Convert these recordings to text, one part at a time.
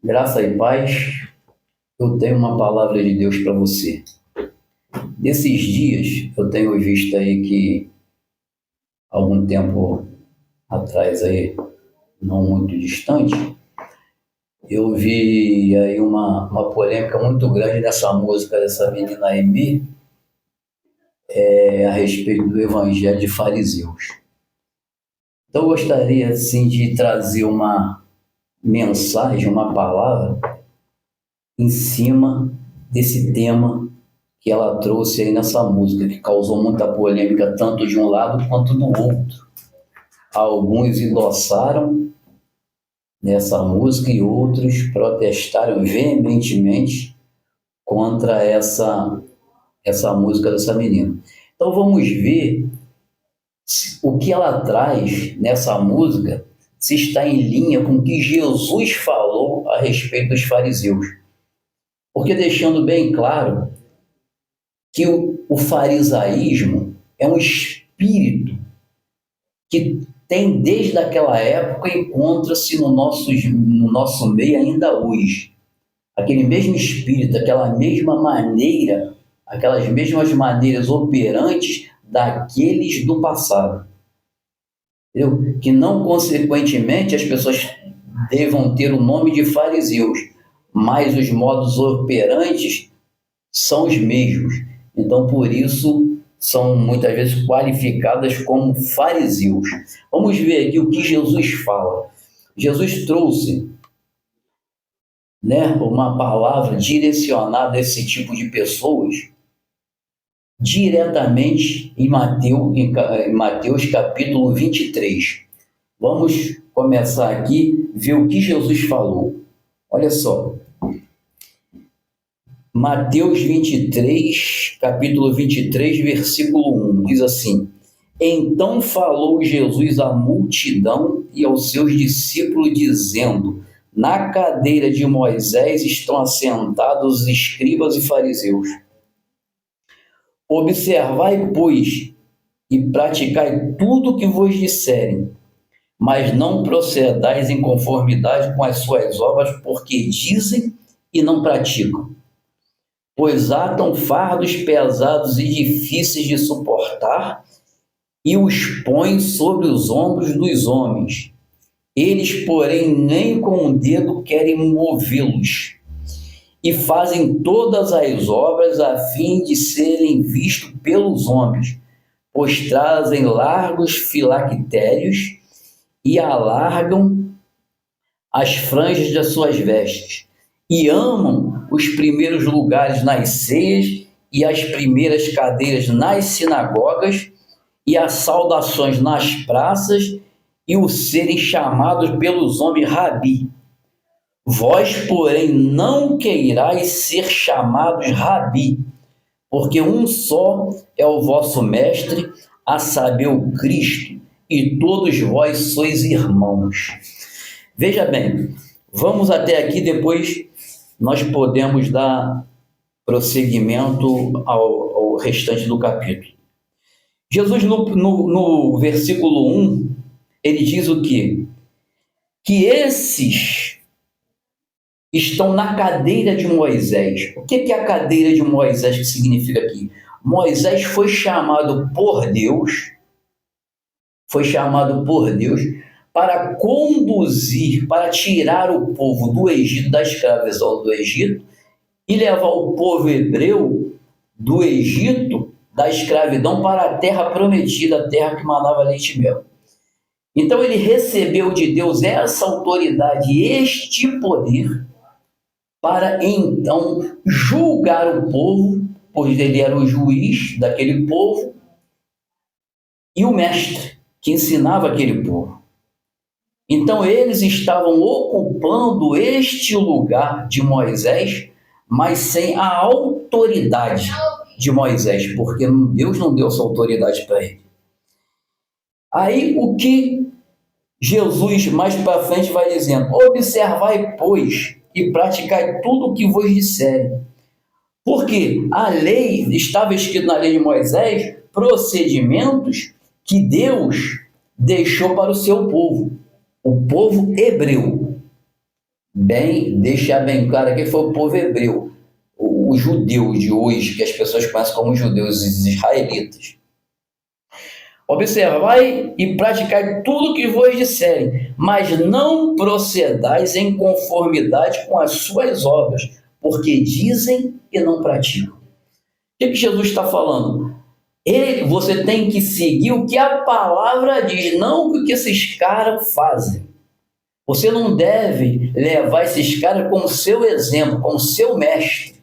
Graça e paz, eu tenho uma palavra de Deus para você. Nesses dias, eu tenho visto aí que, algum tempo atrás, aí, não muito distante, eu vi aí uma polêmica muito grande nessa música dessa menina Amy, a respeito do evangelho de fariseus. Então, eu gostaria, assim, de trazer uma mensagem, uma palavra, em cima desse tema que ela trouxe aí nessa música, que causou muita polêmica tanto de um lado quanto do outro. Alguns endossaram nessa música e outros protestaram veementemente contra essa música dessa menina. Então vamos ver o que ela traz nessa música, se está em linha com o que Jesus falou a respeito dos fariseus. Porque deixando bem claro que o farisaísmo é um espírito que tem desde aquela época e encontra-se no nosso meio ainda hoje. Aquele mesmo espírito, aquela mesma maneira, aquelas mesmas maneiras operantes daqueles do passado. Entendeu? Que não, consequentemente, as pessoas devam ter o nome de fariseus, mas os modos operantes são os mesmos. Então, por isso, são muitas vezes qualificadas como fariseus. Vamos ver aqui o que Jesus fala. Jesus trouxe, uma palavra direcionada a esse tipo de pessoas diretamente em Mateus capítulo 23. Vamos começar aqui, ver o que Jesus falou. Olha só. Mateus 23, capítulo 23, versículo 1, diz assim: Então falou Jesus à multidão e aos seus discípulos, dizendo: Na cadeira de Moisés estão assentados os escribas e fariseus. Observai, pois, e praticai tudo o que vos disserem, mas não procedais em conformidade com as suas obras, porque dizem e não praticam. Pois atam fardos pesados e difíceis de suportar e os põem sobre os ombros dos homens. Eles, porém, nem com o dedo querem movê-los. E fazem todas as obras a fim de serem vistos pelos homens, pois trazem largos filactérios e alargam as franjas das suas vestes, e amam os primeiros lugares nas ceias e as primeiras cadeiras nas sinagogas e as saudações nas praças e o serem chamados pelos homens rabi. Vós, porém, não queirais ser chamados rabi, porque um só é o vosso mestre, a saber, o Cristo, e todos vós sois irmãos. Veja bem, vamos até aqui, depois nós podemos dar prosseguimento ao restante do capítulo. Jesus, no versículo 1, ele diz o quê? Que esses estão na cadeira de Moisés. O que é a cadeira de Moisés que significa aqui? Moisés foi chamado por Deus para conduzir, para tirar o povo do Egito, da escravidão do Egito, e levar o povo hebreu do Egito, da escravidão, para a terra prometida, a terra que manava leite e mel. Então ele recebeu de Deus essa autoridade, este poder, para então julgar o povo, pois ele era o juiz daquele povo e o mestre que ensinava aquele povo. Então eles estavam ocupando este lugar de Moisés, mas sem a autoridade de Moisés, porque Deus não deu essa autoridade para ele. Aí o que Jesus mais para frente vai dizendo: observai, pois, e praticai tudo o que vos disserem. Porque a lei, estava escrito na lei de Moisés, procedimentos que Deus deixou para o seu povo, o povo hebreu. bem, deixar bem claro que foi o povo hebreu, os judeus de hoje, que as pessoas conhecem como judeus, os israelitas. Observai e praticai tudo que vos disserem, mas não procedais em conformidade com as suas obras, porque dizem e não praticam. O que Jesus está falando? Você tem que seguir o que a palavra diz, não o que esses caras fazem. Você não deve levar esses caras como seu exemplo, como seu mestre.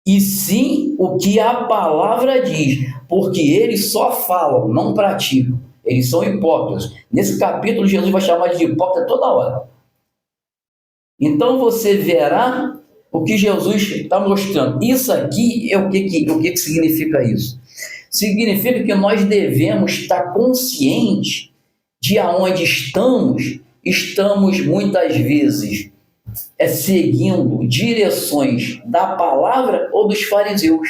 E sim o que a palavra diz, porque eles só falam, não praticam. Eles são hipócritas. Nesse capítulo, Jesus vai chamar de hipócrita toda hora. Então você verá o que Jesus está mostrando. Isso aqui é o que significa isso? Significa que nós devemos estar conscientes de aonde estamos muitas vezes seguindo direções da palavra ou dos fariseus.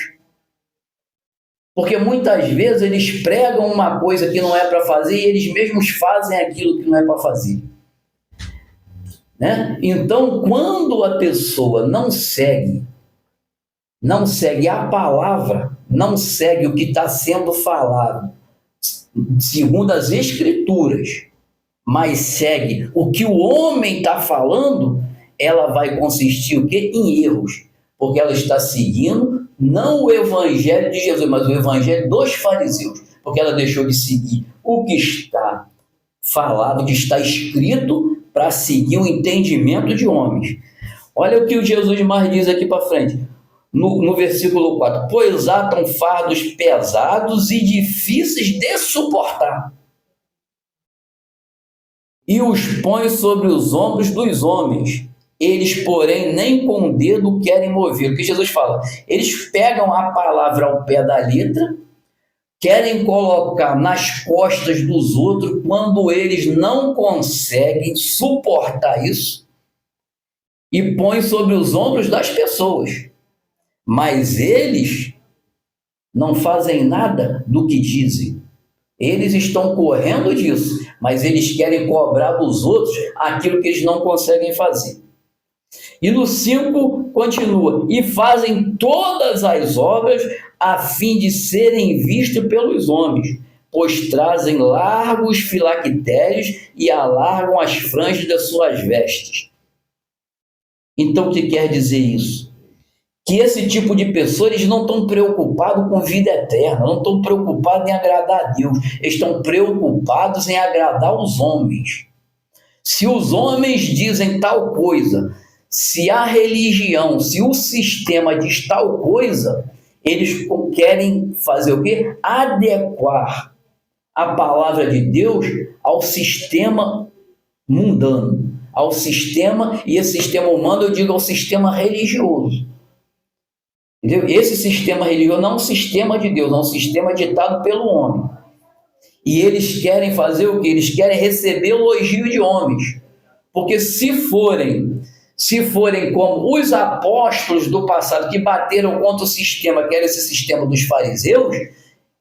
Porque muitas vezes eles pregam uma coisa que não é para fazer e eles mesmos fazem aquilo que não é para fazer. Né? Então, quando a pessoa não segue a palavra, não segue o que está sendo falado, segundo as Escrituras, mas segue o que o homem está falando, ela vai consistir o quê? Em erros, porque ela está seguindo não o evangelho de Jesus, mas o evangelho dos fariseus, porque ela deixou de seguir o que está falado, o que está escrito, para seguir o entendimento de homens. Olha o que o Jesus mais diz aqui para frente, no versículo 4, pois atam fardos pesados e difíceis de suportar, e os põe sobre os ombros dos homens. Eles, porém, nem com o dedo querem mover. O que Jesus fala? Eles pegam a palavra ao pé da letra, querem colocar nas costas dos outros, quando eles não conseguem suportar isso, e põem sobre os ombros das pessoas. Mas eles não fazem nada do que dizem. Eles estão correndo disso, mas eles querem cobrar dos outros aquilo que eles não conseguem fazer. E no 5 continua, e fazem todas as obras a fim de serem vistos pelos homens, pois trazem largos filactérios e alargam as franjas das suas vestes. Então, o que quer dizer isso? Que esse tipo de pessoa, eles não estão preocupados com vida eterna, não estão preocupados em agradar a Deus, eles estão preocupados em agradar os homens. Se os homens dizem tal coisa, se a religião, se o sistema diz tal coisa, eles querem fazer o quê? Adequar a palavra de Deus ao sistema mundano, ao sistema, e esse sistema humano eu digo ao sistema religioso. Entendeu? Esse sistema religioso não é um sistema de Deus, é um sistema ditado pelo homem. E eles querem fazer o quê? Eles querem receber elogio de homens. Porque se forem como os apóstolos do passado que bateram contra o sistema, que era esse sistema dos fariseus,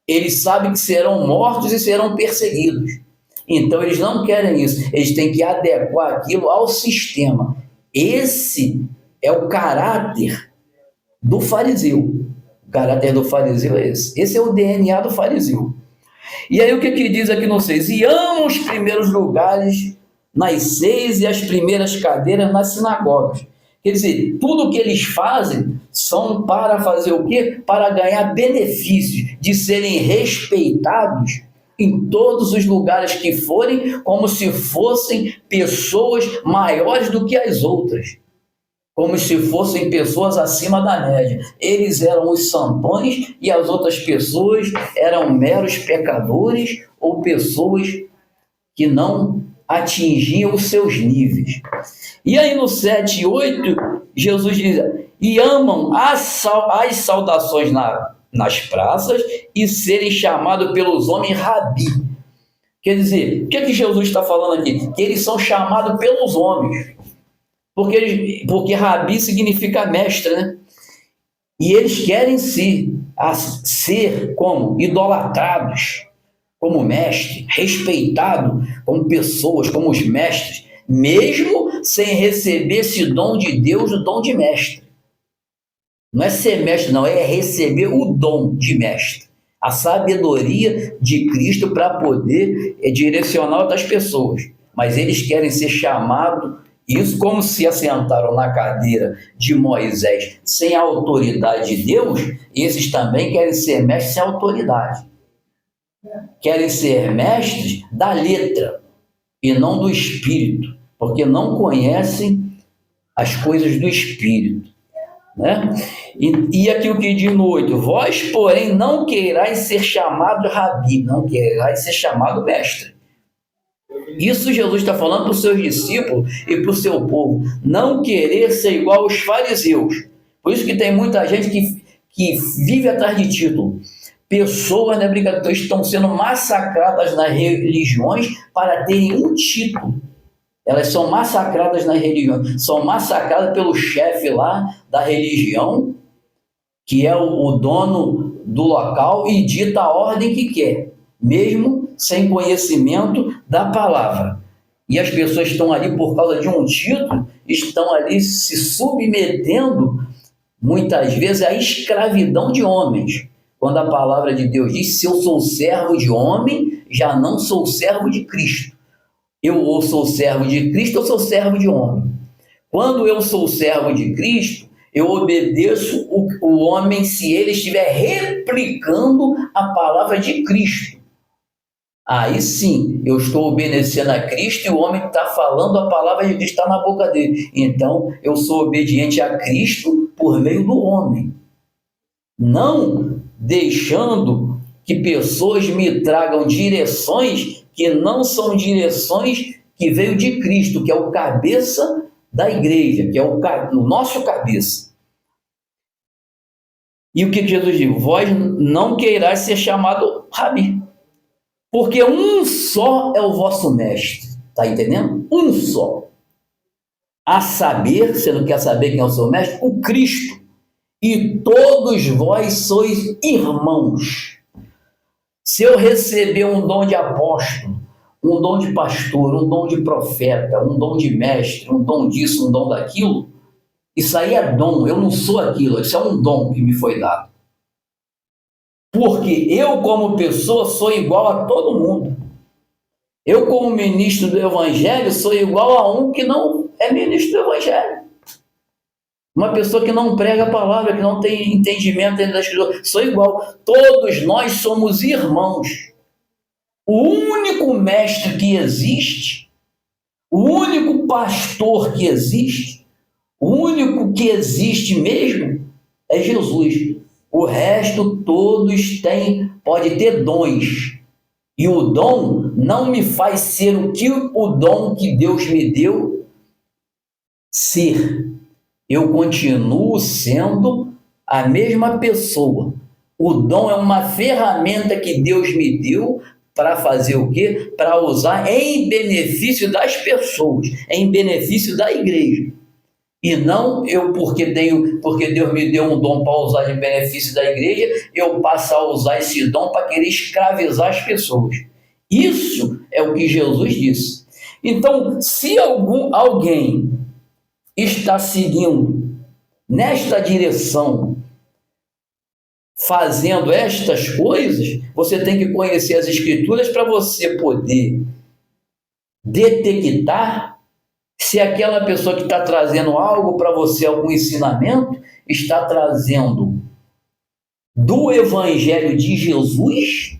eles sabem que serão mortos e serão perseguidos. Então eles não querem isso, eles têm que adequar aquilo ao sistema. Esse é o caráter do fariseu. O caráter do fariseu é esse. Esse é o DNA do fariseu. E aí o que diz aqui no 6? E amam os primeiros lugares nas ceias e as primeiras cadeiras nas sinagogas. Quer dizer, tudo que eles fazem são para fazer o quê? Para ganhar benefícios, de serem respeitados em todos os lugares que forem, como se fossem pessoas maiores do que as outras, como se fossem pessoas acima da média. Eles eram os santões e as outras pessoas eram meros pecadores ou pessoas que não atingiam os seus níveis. E aí no 7 e 8, Jesus diz, e amam as saudações nas praças e serem chamados pelos homens rabi. Quer dizer, o que Jesus está falando aqui? Que eles são chamados pelos homens. Porque rabi significa mestre, né? E eles querem ser como? Idolatrados, como mestre, respeitado como pessoas, como os mestres, mesmo sem receber esse dom de Deus, o dom de mestre. Não é ser mestre, não, é receber o dom de mestre. A sabedoria de Cristo para poder direcionar outras pessoas. Mas eles querem ser chamados, isso como se assentaram na cadeira de Moisés sem a autoridade de Deus, esses também querem ser mestres sem autoridade. Querem ser mestres da letra e não do espírito, porque não conhecem as coisas do espírito. Né? E aqui o que diz no 8: vós, porém, não queirais ser chamado rabi, não queirais ser chamado mestre. Isso Jesus está falando para os seus discípulos e para o seu povo. Não querer ser igual aos fariseus. Por isso que tem muita gente que vive atrás de título. Pessoas, né, brincadeira, estão sendo massacradas nas religiões para terem um título. Elas são massacradas nas religiões. São massacradas pelo chefe lá da religião, que é o dono do local, e dita a ordem que quer, mesmo sem conhecimento da palavra. E as pessoas estão ali por causa de um título, estão ali se submetendo, muitas vezes, à escravidão de homens. Quando a palavra de Deus diz: se eu sou servo de homem, já não sou servo de Cristo. Eu ou sou servo de Cristo ou sou servo de homem. Quando eu sou servo de Cristo, eu obedeço o homem se ele estiver replicando a palavra de Cristo. Aí sim, eu estou obedecendo a Cristo e o homem está falando a palavra de Cristo, está na boca dele. Então, eu sou obediente a Cristo por meio do homem. Não deixando que pessoas me tragam direções que não são direções que veio de Cristo, que é o cabeça da igreja, que é o nosso cabeça. E o que Jesus diz? Vós não queirais ser chamado rabi, porque um só é o vosso mestre. Está entendendo? Um só. A saber, você não quer saber quem é o seu mestre? O Cristo. E todos vós sois irmãos. Se eu receber um dom de apóstolo, um dom de pastor, um dom de profeta, um dom de mestre, um dom disso, um dom daquilo, isso aí é dom, eu não sou aquilo, isso é um dom que me foi dado. Porque eu, como pessoa, sou igual a todo mundo. Eu, como ministro do Evangelho, sou igual a um que não é ministro do Evangelho. Uma pessoa que não prega a palavra, que não tem entendimento dentro da Escritura, sou igual. Todos nós somos irmãos. O único mestre que existe, o único pastor que existe, o único que existe mesmo é Jesus. O resto todos têm, pode ter dons. E o dom não me faz ser o que o dom que Deus me deu ser. Eu continuo sendo a mesma pessoa. O dom é uma ferramenta que Deus me deu para fazer o quê? Para usar em benefício das pessoas, em benefício da igreja. E não eu, porque Deus me deu um dom para usar em benefício da igreja, eu passo a usar esse dom para querer escravizar as pessoas. Isso é o que Jesus disse. Então, se alguém está seguindo nesta direção, fazendo estas coisas, você tem que conhecer as Escrituras para você poder detectar se aquela pessoa que está trazendo algo para você, algum ensinamento, está trazendo do Evangelho de Jesus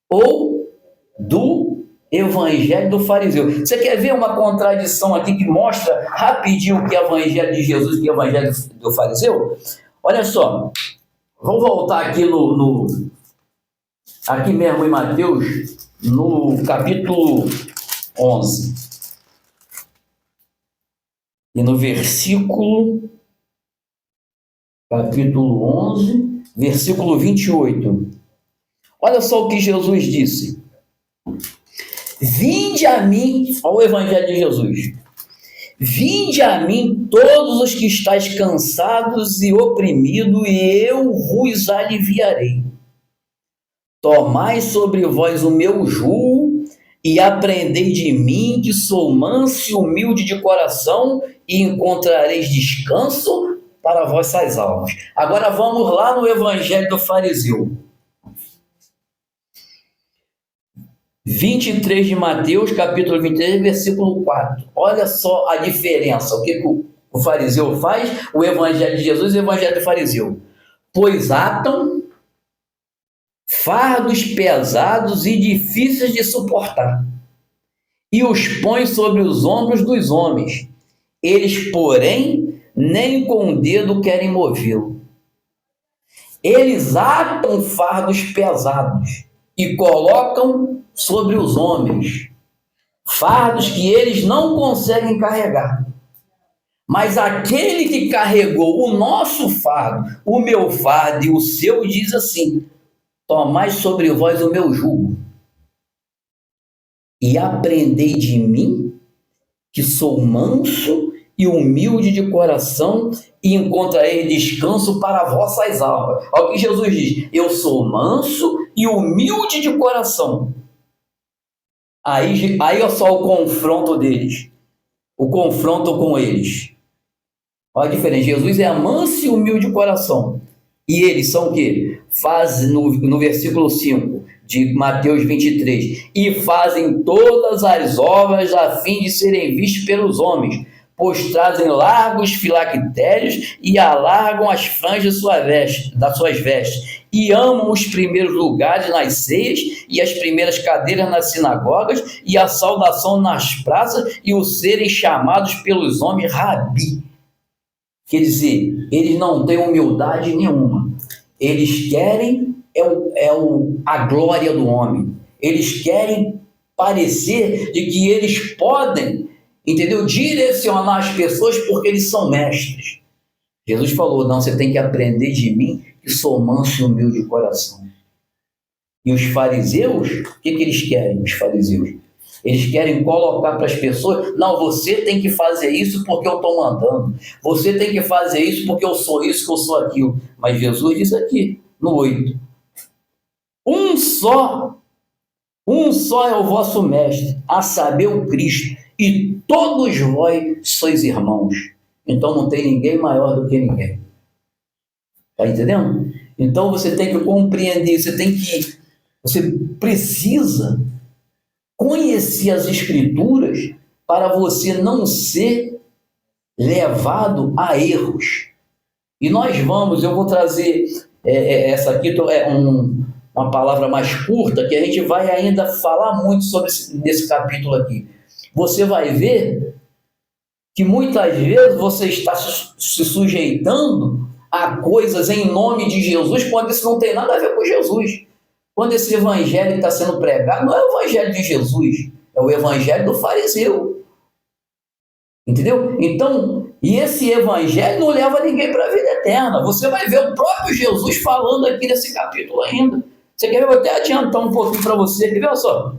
ou do Evangelho do fariseu. Você quer ver uma contradição aqui que mostra rapidinho o que é o Evangelho de Jesus e o que é o Evangelho do fariseu? Olha só, vamos voltar aqui aqui mesmo em Mateus, no capítulo 11. E no capítulo 11, versículo 28. Olha só o que Jesus disse. Vinde a mim, olha o Evangelho de Jesus. Vinde a mim todos os que estáis cansados e oprimidos, e eu vos aliviarei. Tomai sobre vós o meu jugo e aprendei de mim, que sou manso e humilde de coração, e encontrareis descanso para vossas almas. Agora vamos lá no Evangelho do Fariseu. 23 de Mateus, capítulo 23, versículo 4. Olha só a diferença. O que o fariseu faz? O Evangelho de Jesus e o Evangelho do fariseu. Pois atam fardos pesados e difíceis de suportar, e os põe sobre os ombros dos homens. Eles, porém, nem com o dedo querem movê-lo. Eles atam fardos pesados e colocam sobre os homens, fardos que eles não conseguem carregar. Mas aquele que carregou o nosso fardo, o meu fardo e o seu, diz assim: tomai sobre vós o meu jugo, e aprendei de mim, que sou manso e humilde de coração, e encontrarei descanso para vossas almas. Olha o que Jesus diz: eu sou manso e humilde de coração. Aí olha só o confronto deles, o confronto com eles. Olha a diferença. Jesus é manso e humilde de coração. E eles são o quê? Fazem, no versículo 5 de Mateus 23, e fazem todas as obras a fim de serem vistos pelos homens, pois trazem largos filactérios e alargam as franjas das suas vestes, e amam os primeiros lugares nas ceias e as primeiras cadeiras nas sinagogas e a saudação nas praças e o serem chamados pelos homens rabi. Quer dizer, eles não têm humildade nenhuma. Eles querem a glória do homem. Eles querem parecer de que eles podem, entendeu? Direcionar as pessoas porque eles são mestres. Jesus falou: não, você tem que aprender de mim, que sou manso e humilde de coração. E os fariseus, o que eles querem, os fariseus? Eles querem colocar para as pessoas: não, você tem que fazer isso porque eu estou mandando. Você tem que fazer isso porque eu sou isso, que eu sou aquilo. Mas Jesus diz aqui, no 8: um só é o vosso mestre, a saber, o Cristo, e todos vós sois irmãos. Então não tem ninguém maior do que ninguém. Está entendendo? Então você tem que compreender, você precisa conhecer as Escrituras para você não ser levado a erros. E eu vou trazer essa aqui, uma palavra mais curta, que a gente vai ainda falar muito sobre nesse capítulo aqui. Você vai ver que muitas vezes você está se sujeitando a coisas em nome de Jesus, quando isso não tem nada a ver com Jesus. Quando esse evangelho está sendo pregado, não é o evangelho de Jesus, é o evangelho do fariseu. Entendeu? Então, e esse evangelho não leva ninguém para a vida eterna. Você vai ver o próprio Jesus falando aqui nesse capítulo ainda. Você quer ver? Eu vou até adiantar um pouquinho para você. Quer ver só?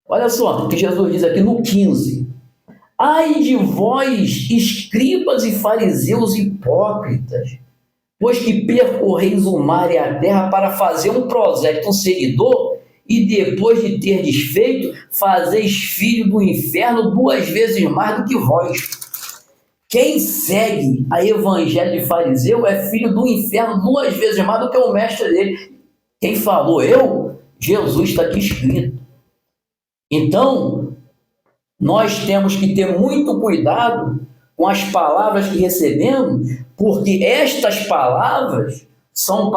Olha só o que Jesus diz aqui no 15. Ai de vós, escribas e fariseus hipócritas, pois que percorreis o mar e a terra para fazer um prosélyto, um seguidor, e depois de ter desfeito, fazeis filho do inferno 2 vezes mais do que vós. Quem segue a evangelho de fariseu é filho do inferno 2 vezes mais do que o mestre dele. Quem falou? Eu? Jesus, está aqui escrito. Então, nós temos que ter muito cuidado com as palavras que recebemos, porque essas palavras são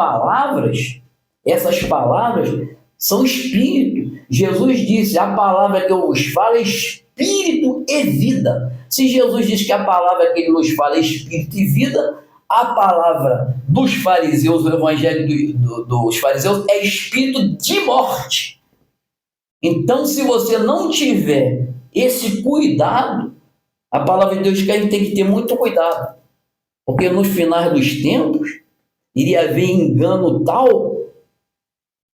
espírito. Jesus disse: a palavra que eu vos falo é espírito e vida. Se Jesus diz que a palavra que ele nos fala é espírito e vida, a palavra dos fariseus, o evangelho dos fariseus, é espírito de morte. Então, se você não tiver esse cuidado, a palavra de Deus diz que a gente tem que ter muito cuidado, porque nos finais dos tempos iria haver engano tal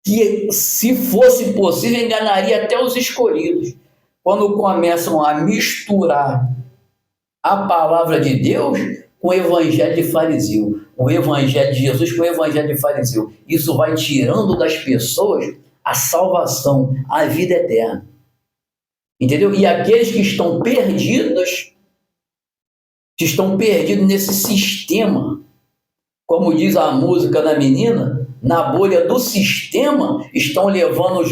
que, se fosse possível, enganaria até os escolhidos. Quando começam a misturar a palavra de Deus com o evangelho de fariseu, o evangelho de Jesus com o evangelho de fariseu. Isso vai tirando das pessoas a salvação, a vida eterna. Entendeu? E aqueles que estão perdidos nesse sistema, como diz a música da menina, na bolha do sistema, estão levando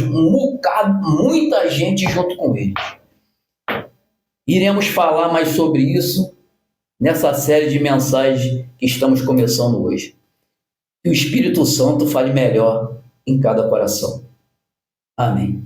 muita gente junto com eles. Iremos falar mais sobre isso nessa série de mensagens que estamos começando hoje. Que o Espírito Santo fale melhor em cada coração. Amém.